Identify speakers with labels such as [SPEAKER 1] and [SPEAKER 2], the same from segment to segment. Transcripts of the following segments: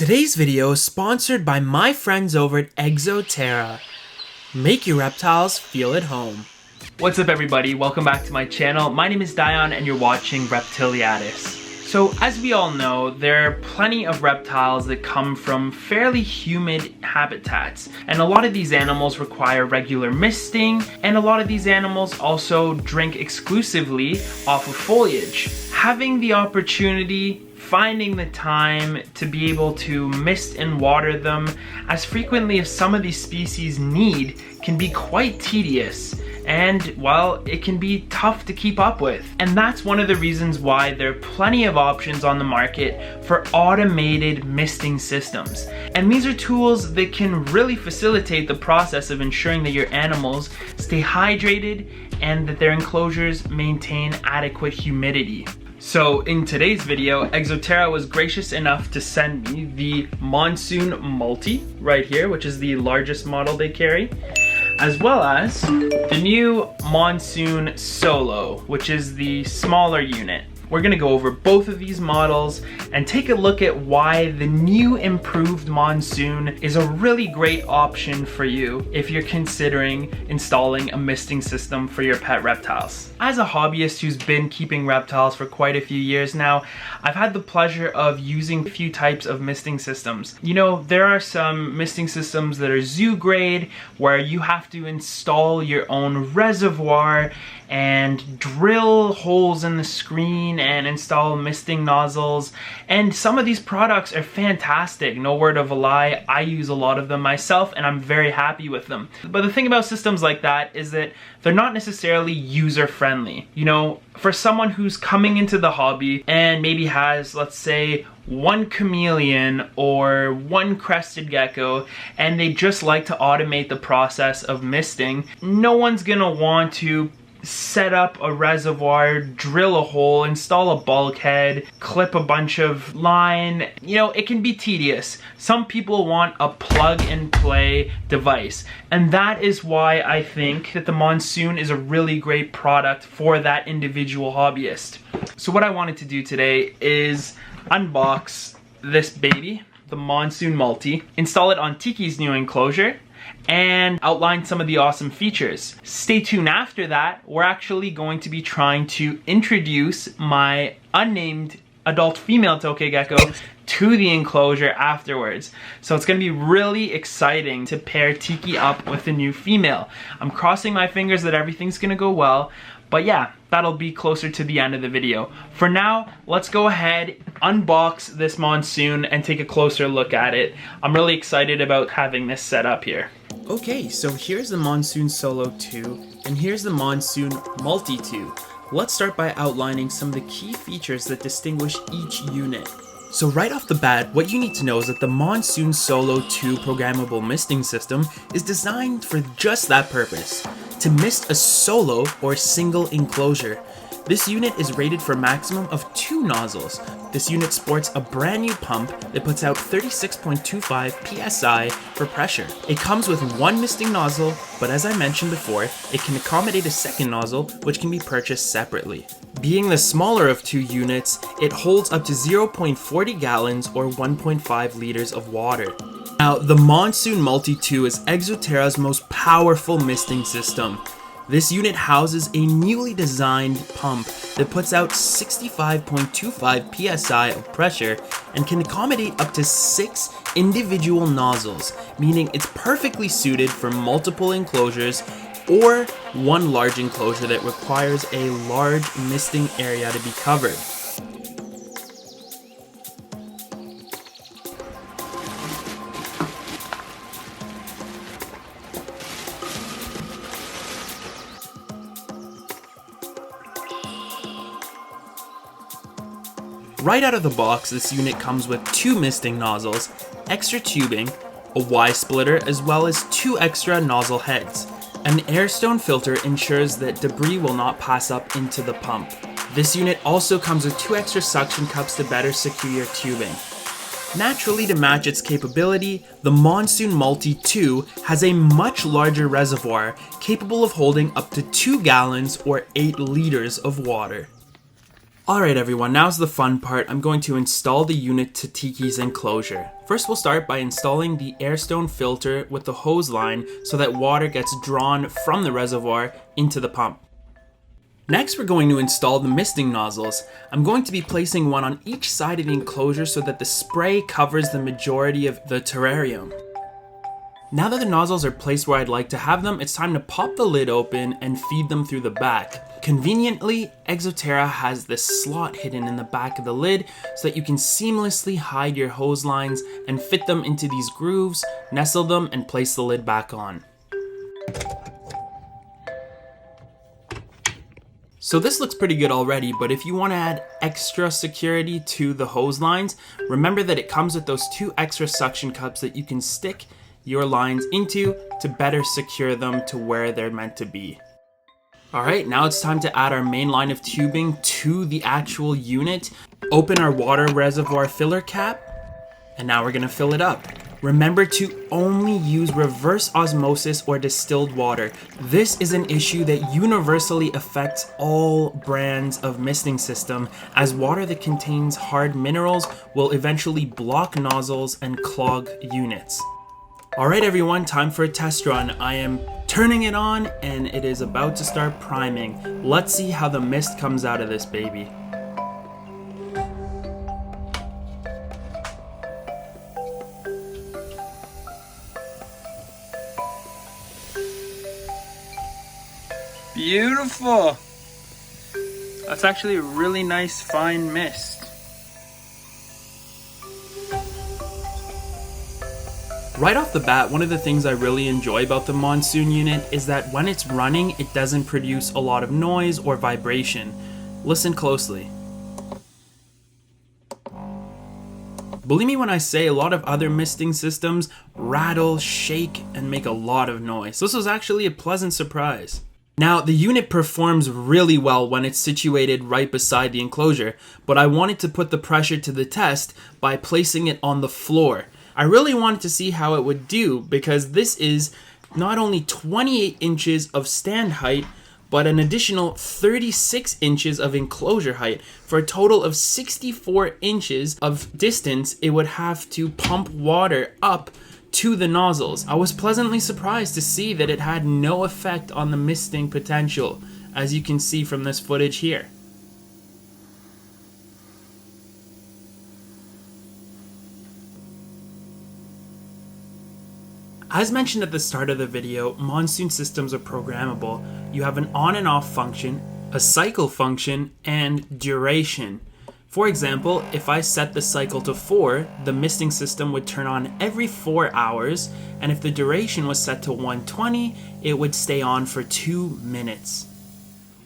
[SPEAKER 1] Today's video is sponsored by my friends over at Exo Terra. Make your reptiles feel at home. What's up everybody, welcome back to my channel. My name is Dion and you're watching Reptiliatus. So as we all know, there are plenty of reptiles that come from fairly humid habitats. And a lot of these animals require regular misting, and a lot of these animals also drink exclusively off of foliage. Having the opportunity, finding the time to be able to mist and water them as frequently as some of these species need can be quite tedious. And, well, it can be tough to keep up with. And that's one of the reasons why there are plenty of options on the market for automated misting systems. And these are tools that can really facilitate the process of ensuring that your animals stay hydrated and that their enclosures maintain adequate humidity. So in today's video, Exo Terra was gracious enough to send me the Monsoon MULTI right here, which is the largest model they carry, as well as the new Monsoon SOLO, which is the smaller unit. We're gonna go over both of these models and take a look at why the new improved Monsoon is a really great option for you if you're considering installing a misting system for your pet reptiles. As a hobbyist who's been keeping reptiles for quite a few years now, I've had the pleasure of using a few types of misting systems. You know, there are some misting systems that are zoo grade where you have to install your own reservoir and drill holes in the screen and install misting nozzles, and some of these products are fantastic, no word of a lie. I use a lot of them myself and I'm very happy with them. But the thing about systems like that is that they're not necessarily user friendly. You know, for someone who's coming into the hobby and maybe has, let's say, one chameleon or one crested gecko and they just like to automate the process of misting, no one's gonna want to set up a reservoir, drill a hole, install a bulkhead, clip a bunch of line. You know, it can be tedious. Some people want a plug and play device, and that is why I think that the Monsoon is a really great product for that individual hobbyist. So what I wanted to do today is unbox this baby, the Monsoon MULTI, install it on Tiki's new enclosure, and outline some of the awesome features. Stay tuned after that. We're actually going to be trying to introduce my unnamed adult female Tokay Gecko to the enclosure afterwards. So it's going to be really exciting to pair Tiki up with the new female. I'm crossing my fingers that everything's going to go well. But yeah, that'll be closer to the end of the video. For now, let's go ahead, unbox this Monsoon and take a closer look at it. I'm really excited about having this set up here. Okay, so here's the Monsoon SOLO II, and here's the Monsoon MULTI II. Let's start by outlining some of the key features that distinguish each unit. So right off the bat, what you need to know is that the Monsoon SOLO II programmable misting system is designed for just that purpose, to mist a solo or single enclosure. This unit is rated for a maximum of 2 nozzles. This unit sports a brand new pump that puts out 36.25 psi for pressure. It comes with 1 misting nozzle, but as I mentioned before, it can accommodate a second nozzle which can be purchased separately. Being the smaller of 2 units, it holds up to 0.40 gallons or 1.5 liters of water. Now, the Monsoon MULTI II is Exo Terra's most powerful misting system. This unit houses a newly designed pump that puts out 65.25 psi of pressure and can accommodate up to 6 individual nozzles, meaning it's perfectly suited for multiple enclosures or one large enclosure that requires a large misting area to be covered. Right out of the box, this unit comes with 2 misting nozzles, extra tubing, a Y splitter, as well as 2 extra nozzle heads. An airstone filter ensures that debris will not pass up into the pump. This unit also comes with 2 extra suction cups to better secure your tubing. Naturally, to match its capability, the Monsoon MULTI II has a much larger reservoir capable of holding up to 2 gallons or 8 liters of water. Alright everyone, now's the fun part. I'm going to install the unit to Tiki's enclosure. First we'll start by installing the airstone filter with the hose line so that water gets drawn from the reservoir into the pump. Next we're going to install the misting nozzles. I'm going to be placing one on each side of the enclosure so that the spray covers the majority of the terrarium. Now that the nozzles are placed where I'd like to have them, it's time to pop the lid open and feed them through the back. Conveniently, Exo Terra has this slot hidden in the back of the lid so that you can seamlessly hide your hose lines and fit them into these grooves, nestle them, and place the lid back on. So this looks pretty good already, but if you want to add extra security to the hose lines, remember that it comes with those 2 extra suction cups that you can stick your lines into to better secure them to where they're meant to be. Alright, now it's time to add our main line of tubing to the actual unit. Open our water reservoir filler cap, and now we're going to fill it up. Remember to only use reverse osmosis or distilled water. This is an issue that universally affects all brands of misting system, as water that contains hard minerals will eventually block nozzles and clog units. Alright everyone, time for a test run. I am turning it on and it is about to start priming. Let's see how the mist comes out of this baby. Beautiful! That's actually a really nice fine mist. Right off the bat, one of the things I really enjoy about the Monsoon unit is that when it's running, it doesn't produce a lot of noise or vibration. Listen closely. Believe me when I say a lot of other misting systems rattle, shake, and make a lot of noise. This was actually a pleasant surprise. Now, the unit performs really well when it's situated right beside the enclosure, but I wanted to put the pressure to the test by placing it on the floor. I really wanted to see how it would do because this is not only 28 inches of stand height, but an additional 36 inches of enclosure height. For a total of 64 inches of distance, it would have to pump water up to the nozzles. I was pleasantly surprised to see that it had no effect on the misting potential, as you can see from this footage here. As mentioned at the start of the video, Monsoon systems are programmable. You have an on and off function, a cycle function, and duration. For example, if I set the cycle to 4, the misting system would turn on every 4 hours, and if the duration was set to 120, it would stay on for 2 minutes.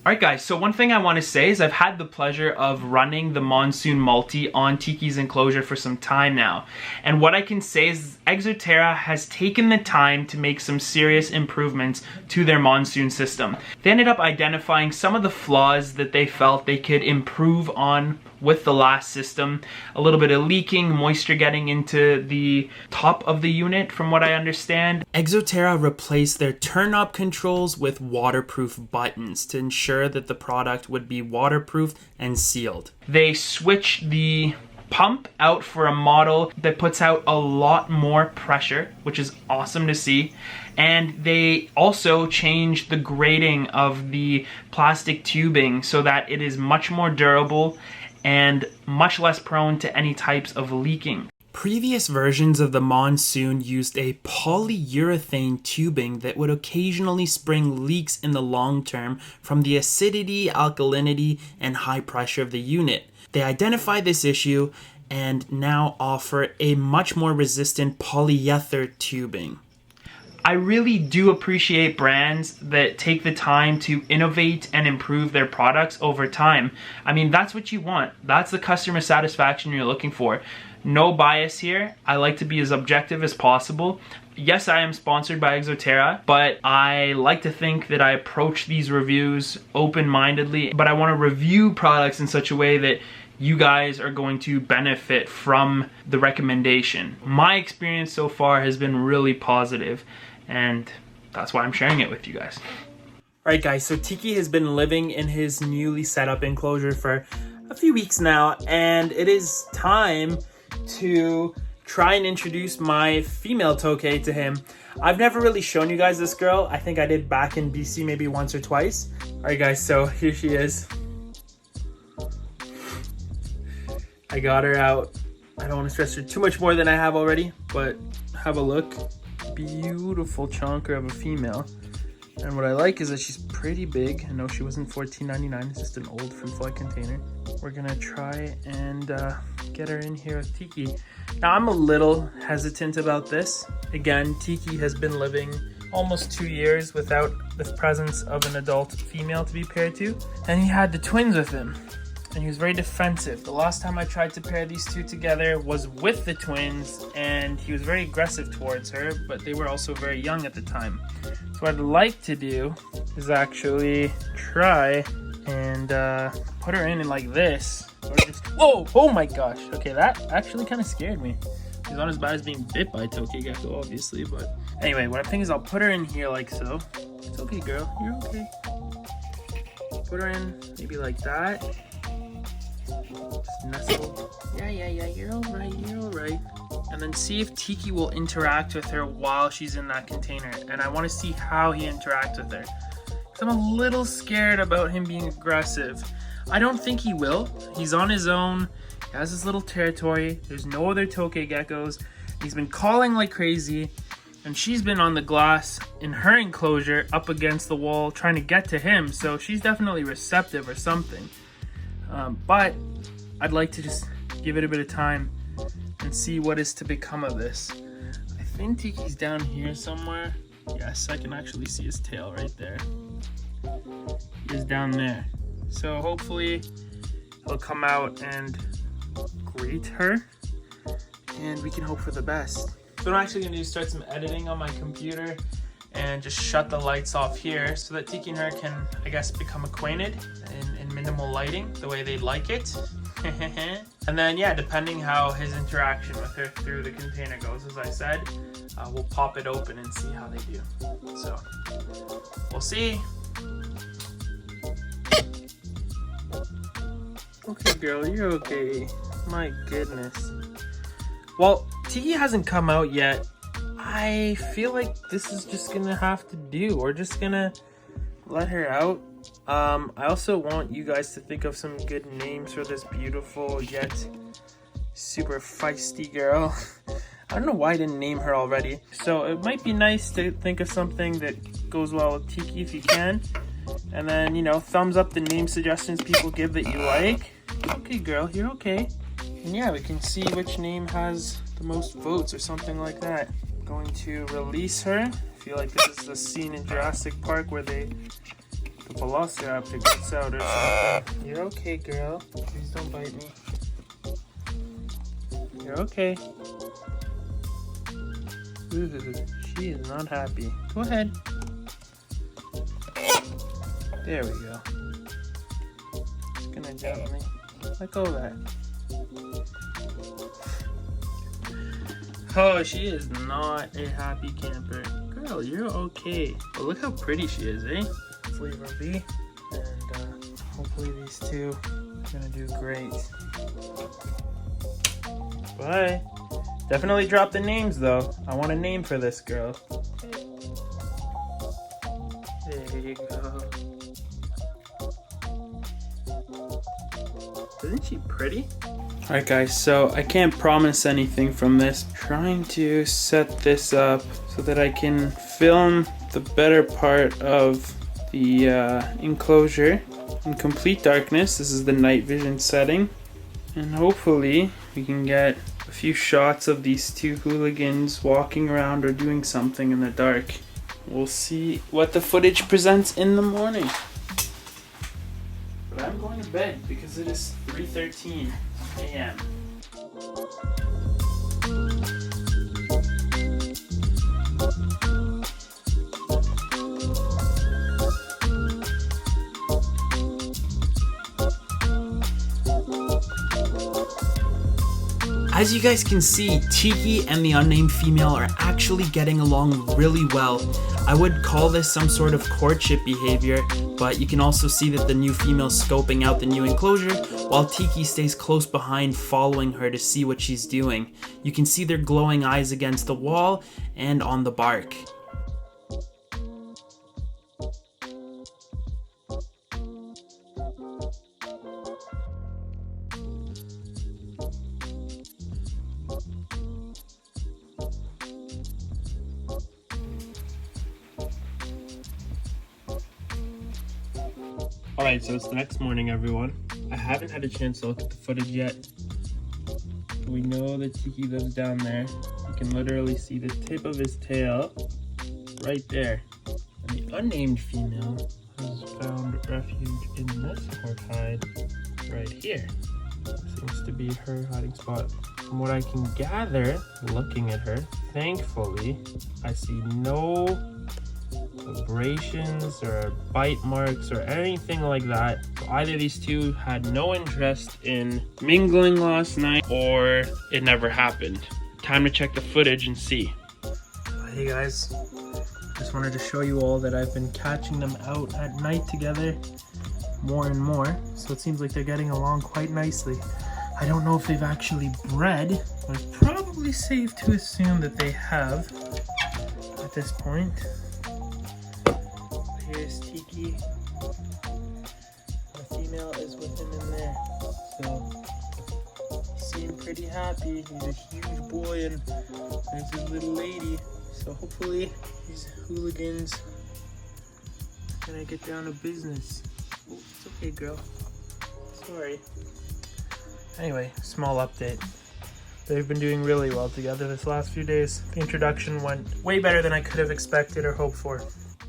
[SPEAKER 1] Alright guys, so one thing I want to say is I've had the pleasure of running the Monsoon Multi on Tiki's enclosure for some time now. And what I can say is Exo Terra has taken the time to make some serious improvements to their Monsoon system. They ended up identifying some of the flaws that they felt they could improve on with the last system. A little bit of leaking, moisture getting into the top of the unit from what I understand. Exo Terra replaced their turn-up controls with waterproof buttons to ensure that the product would be waterproof and sealed. They switched the pump out for a model that puts out a lot more pressure, which is awesome to see. And they also changed the grading of the plastic tubing so that it is much more durable and much less prone to any types of leaking. Previous versions of the Monsoon used a polyurethane tubing that would occasionally spring leaks in the long term from the acidity, alkalinity, and high pressure of the unit. They identified this issue and now offer a much more resistant polyether tubing. I really do appreciate brands that take the time to innovate and improve their products over time. I mean, that's what you want. That's the customer satisfaction you're looking for. No bias here. I like to be as objective as possible. Yes, I am sponsored by Exo Terra, but I like to think that I approach these reviews open-mindedly, but I want to review products in such a way that you guys are going to benefit from the recommendation. My experience so far has been really positive, and that's why I'm sharing it with you guys. Alright guys, so Tiki has been living in his newly set up enclosure for a a few weeks now, and it is time to try and introduce my female Tokay to him. I've never really shown you guys this girl. I think I did back in BC maybe once or twice. Alright guys, so here she is. I got her out. I don't want to stress her too much more than I have already, but have a look. Beautiful chonker of a female. And what I like is that she's pretty big. I know she wasn't $14.99, it's just an old fruit fly container. We're gonna try and get her in here with Tiki. Now I'm a little hesitant about this. Again, Tiki has been living almost 2 years without the presence of an adult female to be paired to. And he had the twins with him. And he was very defensive. The last time I tried to pair these two together was with the twins, and he was very aggressive towards her, but they were also very young at the time. So what I'd like to do is actually try and put her in like this. Or just, whoa, oh my gosh. Okay, that actually kind of scared me. She's not as bad as being bit by Tokay Gecko, obviously, but anyway, what I'm thinking is I'll put her in here like so. It's okay, girl, you're okay. Put her in maybe like that. Just nestle. Yeah, you're alright. And then see if Tiki will interact with her while she's in that container. And I want to see how he interacts with her. Because I'm a little scared about him being aggressive. I don't think he will. He's on his own. He has his little territory. There's no other Tokay geckos. He's been calling like crazy. And she's been on the glass in her enclosure up against the wall trying to get to him. So she's definitely receptive or something. But I'd like to just give it a bit of time and see what is to become of this. I think Tiki's down here somewhere. Yes, I can actually see his tail right there. He is down there. So hopefully he'll come out and greet her, and we can hope for the best. So what I'm actually gonna do is start some editing on my computer and just shut the lights off here so that Tiki and her can, I guess, become acquainted in minimal lighting, the way they'd like it. And then, yeah, depending how his interaction with her through the container goes, as I said, we'll pop it open and see how they do. So, we'll see. Okay, girl, you're okay. My goodness. Well, Tiki hasn't come out yet. I feel like this is just gonna have to do. We're just gonna let her out. I also want you guys to think of some good names for this beautiful yet super feisty girl. I don't know why I didn't name her already. So it might be nice to think of something that goes well with Tiki if you can. And then, you know, thumbs up the name suggestions people give that you like. Okay, girl, you're okay. And yeah, we can see which name has the most votes or something like that. Going to release her. I feel like this is the scene in Jurassic Park where the velociraptor gets out or something. You're okay, girl. Please don't bite me. You're okay. Ooh, she is not happy. Go ahead. There we go. Just gonna gently let go of that. Oh, she is not a happy camper. Girl, you're okay. But look how pretty she is, eh? Let's leave her be. And hopefully these two are gonna do great. Bye. Definitely drop the names though. I want a name for this girl. There you go. Isn't she pretty? Alright guys, so I can't promise anything from this. I'm trying to set this up so that I can film the better part of the enclosure in complete darkness. This is the night vision setting. And hopefully we can get a few shots of these two hooligans walking around or doing something in the dark. We'll see what the footage presents in the morning. But I'm going to bed because it is 3:13 a.m. As you guys can see, Tiki and the unnamed female are actually getting along really well. I would call this some sort of courtship behavior, but you can also see that the new female scoping out the new enclosure, while Tiki stays close behind following her to see what she's doing. You can see their glowing eyes against the wall and on the bark. Alright, so it's the next morning, everyone. I haven't had a chance to look at the footage yet. But we know that Tiki lives down there. You can literally see the tip of his tail right there. And the unnamed female has found refuge in this horse hide right here. Seems to be her hiding spot. From what I can gather, looking at her, thankfully, I see no abrasions or bite marks or anything like that. So either these two had no interest in mingling last night or it never happened. Time to check the footage and see. Hey guys, just wanted to show you all that I've been catching them out at night together more and more. So it seems like they're getting along quite nicely. I don't know if they've actually bred, but it's probably safe to assume that they have at this point. Here's Tiki. The female is with him in there. So, he seemed pretty happy. He's a huge boy and there's his little lady. So hopefully these hooligans are gonna get down to business. Oh, it's okay, girl. Sorry. Anyway, small update. They've been doing really well together this last few days. The introduction went way better than I could have expected or hoped for.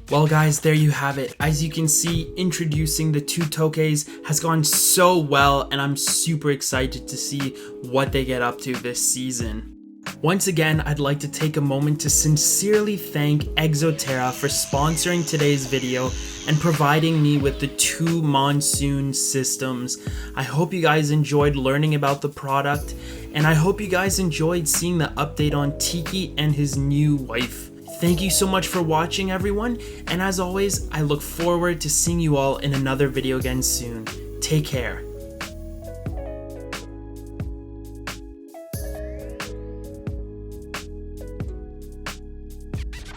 [SPEAKER 1] Well guys, there you have it. As you can see, introducing the two Tokays has gone so well, and I'm super excited to see what they get up to this season. Once again, I'd like to take a moment to sincerely thank Exo Terra for sponsoring today's video and providing me with the two Monsoon systems. I hope you guys enjoyed learning about the product, and I hope you guys enjoyed seeing the update on Tiki and his new wife. Thank you so much for watching, everyone, and as always, I look forward to seeing you all in another video again soon. Take care.